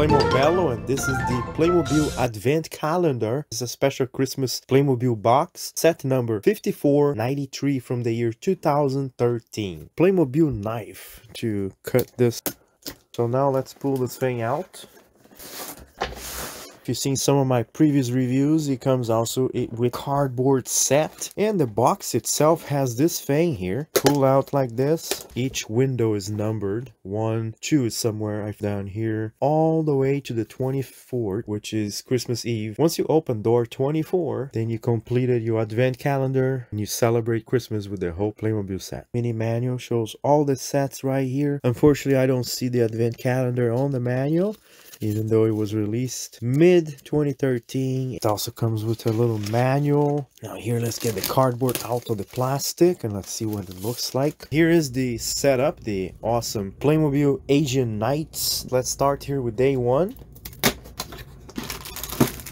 PlaymoBello, and this is the Playmobil Advent Calendar. It's a special Christmas Playmobil box, set number 5493 from the year 2013. Playmobil knife to cut this. So now let's pull this thing out. If you've seen some of my previous reviews, it comes also with cardboard set, and the box itself has this thing here. Pull out like this. Each window is numbered. 1, 2 is somewhere down here, all the way to the 24th, which is Christmas Eve. Once you open door 24, then you completed your advent calendar and you celebrate Christmas with the whole Playmobil set. Mini manual shows all the sets right here. Unfortunately, I don't see the advent calendar on the manual, even though it was released mid-2013. It also comes with a little manual. Now here, let's get the cardboard out of the plastic and let's see what it looks like. Here is the setup, the awesome Playmobil Asian Knights. Let's start here with day one.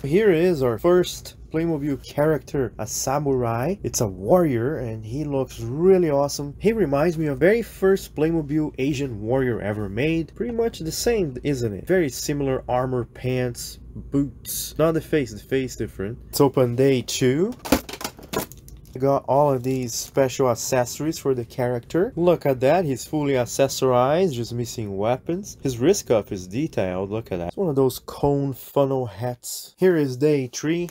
Here is our first Playmobil character, a samurai. It's a warrior and he looks really awesome. He reminds me of the very first Playmobil Asian warrior ever made. Pretty much the same, isn't it? Very similar armor, pants, boots. Not the face different. Let's open day 2. I got all of these special accessories for the character. Look at that, he's fully accessorized, just missing weapons. His wrist cuff is detailed, look at that. It's one of those cone funnel hats. Here is day 3.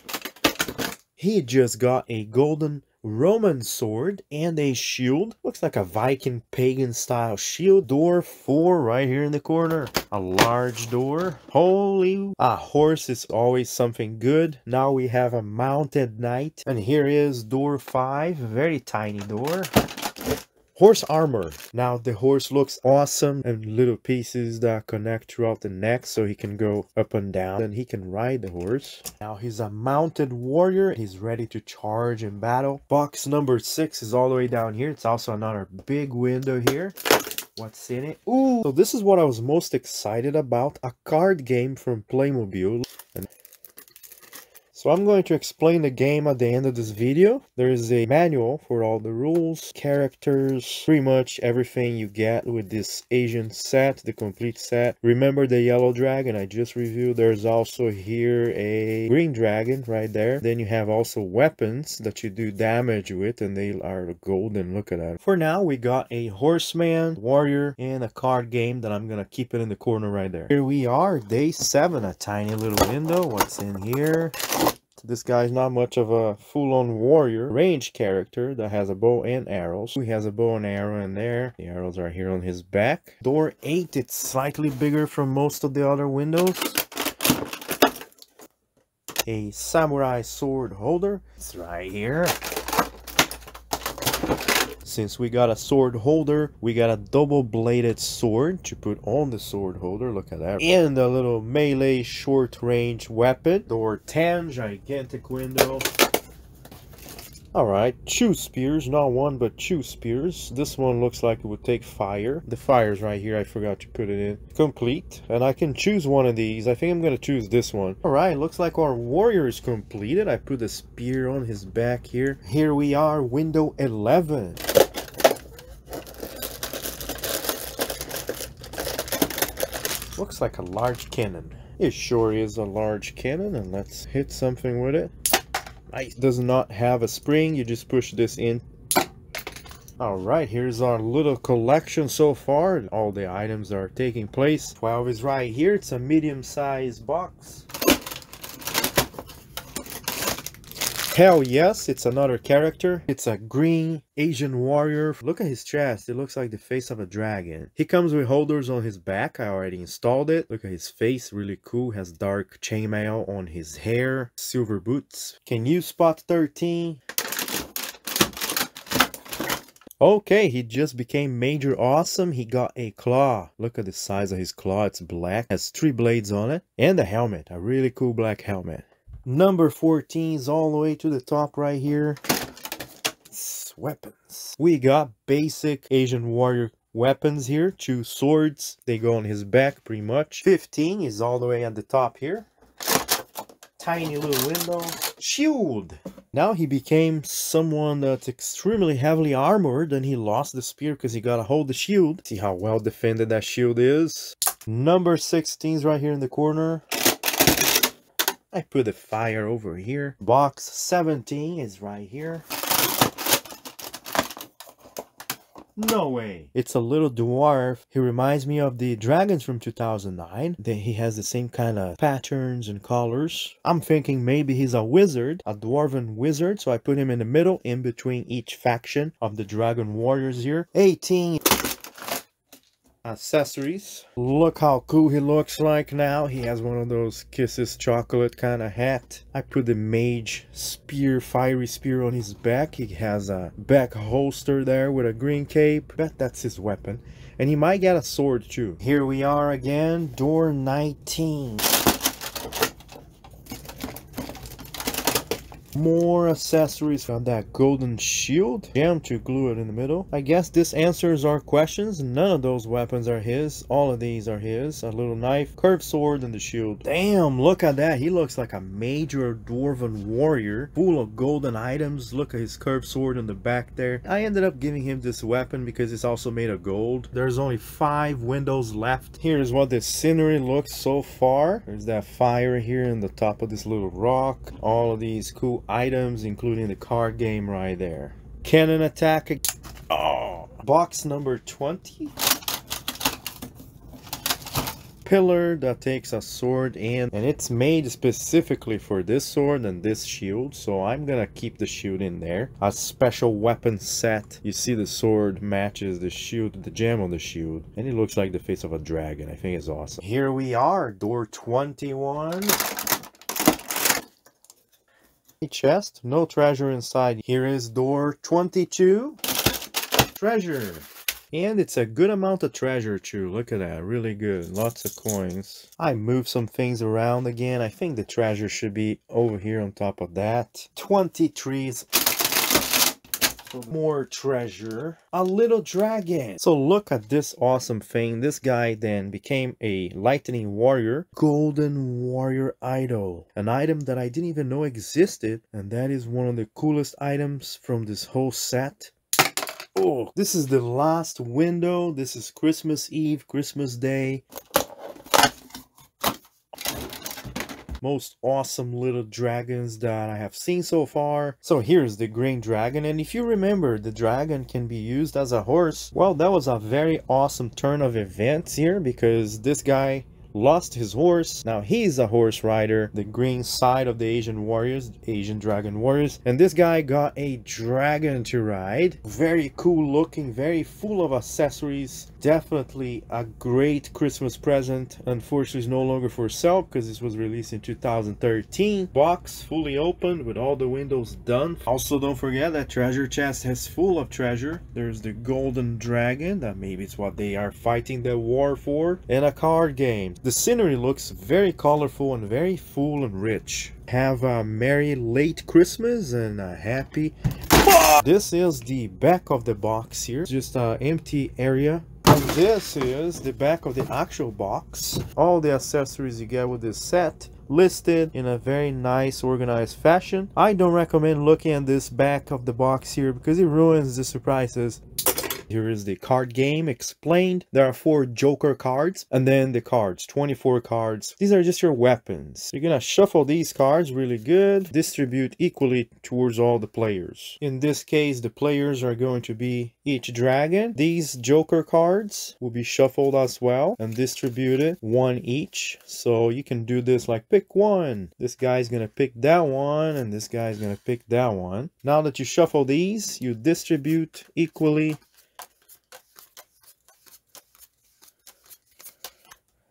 He just got a golden Roman sword and a shield. Looks like a Viking pagan style shield. Door 4 right here in the corner. A large door. Holy, a horse is always something good. Now we have a mounted knight. And here is door 5. Very tiny door. Horse armor. Now the horse looks awesome, and little pieces that connect throughout the neck so he can go up and down and he can ride the horse. Now he's a mounted warrior. He's ready to charge in battle. Box number 6 is all the way down here. It's also another big window here. What's in it? Ooh! So this is what I was most excited about. A card game from Playmobil. So I'm going to explain the game at the end of this video. There is a manual for all the rules, characters, pretty much everything you get with this Asian set, the complete set. Remember the yellow dragon I just reviewed? There's also here a green dragon right there. Then you have also weapons that you do damage with, and they are golden. Look at that. For now, we got a horseman, warrior, and a card game that I'm gonna keep it in the corner right there. Here we are, day 7, a tiny little window. What's in here? This guy's not much of a full-on warrior. Range character that has a bow and arrows. He has a bow and arrow in there. The arrows are here on his back. Door 8, it's slightly bigger from most of the other windows. A samurai sword holder. It's right here. Since we got a sword holder, we got a double-bladed sword to put on the sword holder. Look at that. And a little melee short-range weapon. Door 10, gigantic window. Alright, 2 spears. Not one, but 2 spears. This one looks like it would take fire. The fire's right here. I forgot to put it in. Complete. And I can choose one of these. I think I'm going to choose this one. Alright, looks like our warrior is completed. I put a spear on his back here. Here we are, window 11. Looks like a large cannon. It sure is a large cannon, and let's hit something with it. It does not have a spring, you just push this in. Alright, here's our little collection so far. All the items are taking place. 12 is right here. It's a medium-sized box. Hell yes, it's another character. It's a green Asian warrior. Look at his chest. It looks like the face of a dragon. He comes with holders on his back. I already installed it. Look at his face. Really cool. Has dark chainmail on his hair. Silver boots. Can you spot 13? Okay, he just became Major Awesome. He got a claw. Look at the size of his claw. It's black. Has 3 blades on it. And a helmet. A really cool black helmet. Number 14 is all the way to the top right here. It's weapons. We got basic Asian warrior weapons here. 2 swords. They go on his back pretty much. 15 is all the way at the top here. Tiny little window. Shield. Now he became someone that's extremely heavily armored, and he lost the spear because he got to hold the shield. See how well defended that shield is. Number 16 is right here in the corner. I put the fire over here. Box 17 is right here. No way. It's a little dwarf. He reminds me of the dragons from 2009. He has the same kind of patterns and colors. I'm thinking maybe he's a wizard, a dwarven wizard. So I put him in the middle, in between each faction of the dragon warriors here. 18 accessories. Look how cool he looks like now. He has one of those Kisses chocolate kind of hat. I put the mage spear, fiery spear on his back. He has a back holster there with a green cape. Bet that's his weapon. And he might get a sword too. Here we are again, door 19. More accessories from that golden shield. Gem to glue it in the middle. I guess this answers our questions. None of those weapons are his. All of these are his. A little knife, curved sword, and the shield. Damn, look at that. He looks like a major dwarven warrior. Full of golden items. Look at his curved sword in the back there. I ended up giving him this weapon because it's also made of gold. There's only 5 windows left. Here's what the scenery looks so far. There's that fire here in the top of this little rock. All of these cool items, including the card game right there. Cannon attack. Oh, box number 20. Pillar that takes a sword and it's made specifically for this sword and this shield, so I'm gonna keep the shield in there. A special weapon set. You see the sword matches the shield, the gem on the shield, and it looks like the face of a dragon. I think it's awesome. Here we are, door 21. Chest, no treasure inside. Here is door 22. Treasure. And it's a good amount of treasure too. Look at that, really good. Lots of coins. I moved some things around again. I think the treasure should be over here on top of that. 20 trees. More treasure. A little dragon. So look at this awesome thing. This guy then became a lightning warrior. Golden warrior idol. An item that I didn't even know existed. And that is one of the coolest items from this whole set. Oh, this is the last window. This is Christmas Eve, Christmas Day. Most awesome little dragons that I have seen so far. So here's the green dragon, and if you remember, the dragon can be used as a horse. Well, that was a very awesome turn of events here because this guy lost his horse. Now he's a horse rider, the green side of the Asian warriors, Asian dragon warriors, and this guy got a dragon to ride. Very cool looking, very full of accessories. Definitely a great Christmas present. Unfortunately, it's no longer for sale because this was released in 2013. Box fully opened with all the windows done. Also, don't forget that treasure chest is full of treasure. There's the golden dragon, that maybe it's what they are fighting the war for, and a card game. The scenery looks very colorful and very full and rich. Have a merry late Christmas and a happy... This is the back of the box here. Just an empty area. And this is the back of the actual box. All the accessories you get with this set listed in a very nice organized fashion. I don't recommend looking at this back of the box here because it ruins the surprises. Here is the card game explained. There are 4 Joker cards and then the cards, 24 cards. These are just your weapons. You're gonna shuffle these cards really good, distribute equally towards all the players. In this case, the players are going to be each dragon. These Joker cards will be shuffled as well and distributed 1 each. So you can do this like pick one. This guy's gonna pick that one and this guy's gonna pick that one. Now that you shuffle these, you distribute equally.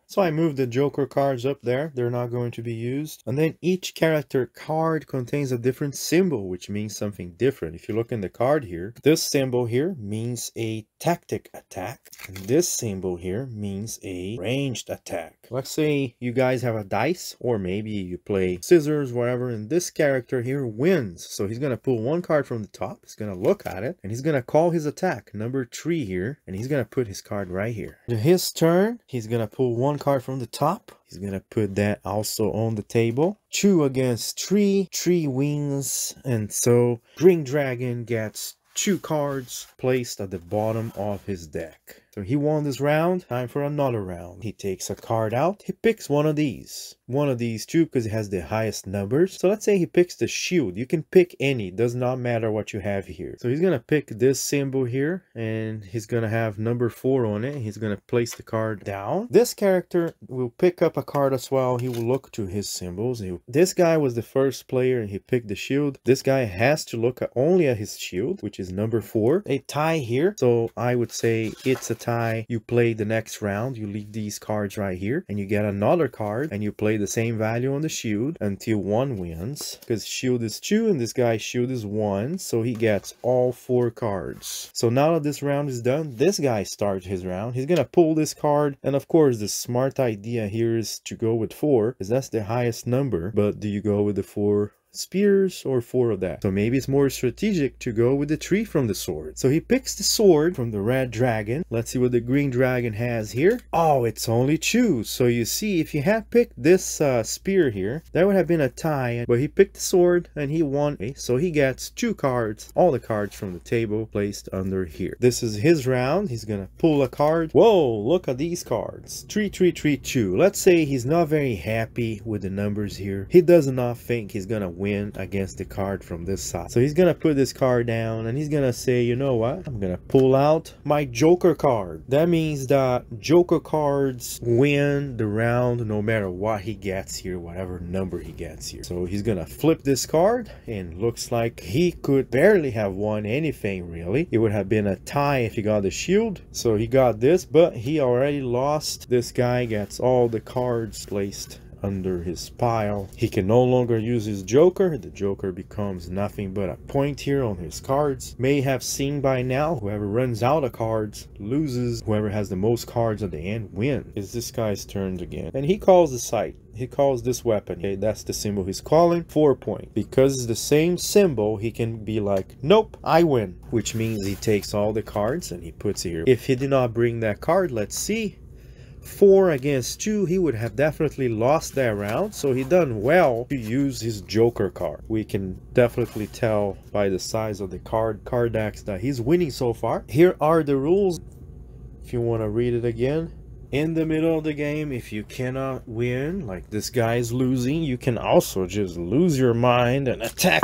So I moved the Joker cards up there. They're not going to be used. And then each character card contains a different symbol, which means something different. If you look in the card here, this symbol here means a tactic attack. And this symbol here means a ranged attack. Let's say you guys have a dice, or maybe you play scissors, whatever, and this character here wins. So he's going to pull 1 card from the top. He's going to look at it, and he's going to call his attack, number 3 here, and he's going to put his card right here. His turn, he's going to pull 1 card from the top. He's gonna put that also on the table. 2 against 3, 3 wins, and so Green Dragon gets 2 cards placed at the bottom of his deck. So he won this round. Time for another round. He takes a card out. He picks one of these. One of these two because it has the highest numbers. So let's say he picks the shield. You can pick any. Does not matter what you have here. So he's going to pick this symbol here. And he's going to have number 4 on it. He's going to place the card down. This character will pick up a card as well. He will look to his symbols. This guy was the first player and he picked the shield. This guy has to look only at his shield, which is number 4. A tie here. So I would say it's a tie. You play the next round. You leave these cards right here and you get another card and you play the same value on the shield until one wins, because shield is 2 and this guy's shield is 1, so he gets all 4 cards. So now that this round is done, this guy starts his round. He's gonna pull this card, and of course the smart idea here is to go with 4 because that's the highest number. But do you go with the 4 spears or 4 of that? So maybe it's more strategic to go with the 3 from the sword. So he picks the sword from the red dragon. Let's see what the green dragon has here. Oh, it's only 2. So you see, if you had picked this spear here, that would have been a tie, but he picked the sword and he won. Okay, so he gets 2 cards, all the cards from the table placed under here. This is his round. He's gonna pull a card. Whoa, look at these cards. 3 3 3 2. Let's say he's not very happy with the numbers here. He does not think he's gonna win against the card from this side. So he's gonna put this card down and he's gonna say, you know what, I'm gonna pull out my Joker card. That means that Joker cards win the round no matter what he gets here, whatever number he gets here. So he's gonna flip this card and looks like he could barely have won anything really. It would have been a tie if he got the shield. So he got this, but he already lost. This guy gets all the cards placed under his pile. He can no longer use his Joker. The Joker becomes nothing but a point here on his cards. May have seen by now, whoever runs out of cards loses. Whoever has the most cards at the end wins. It's this guy's turn again, and he calls the sight. He calls this weapon. Okay, that's the symbol he's calling. 4 point. Because it's the same symbol, he can be like, nope, I win, which means he takes all the cards and he puts it here. If he did not bring that card, let's see, 4 against 2, he would have definitely lost that round. So he done well to use his Joker card. We can definitely tell by the size of the card decks that he's winning so far. Here are the rules if you want to read it again. In the middle of the game, if you cannot win, like this guy is losing, you can also just lose your mind and attack.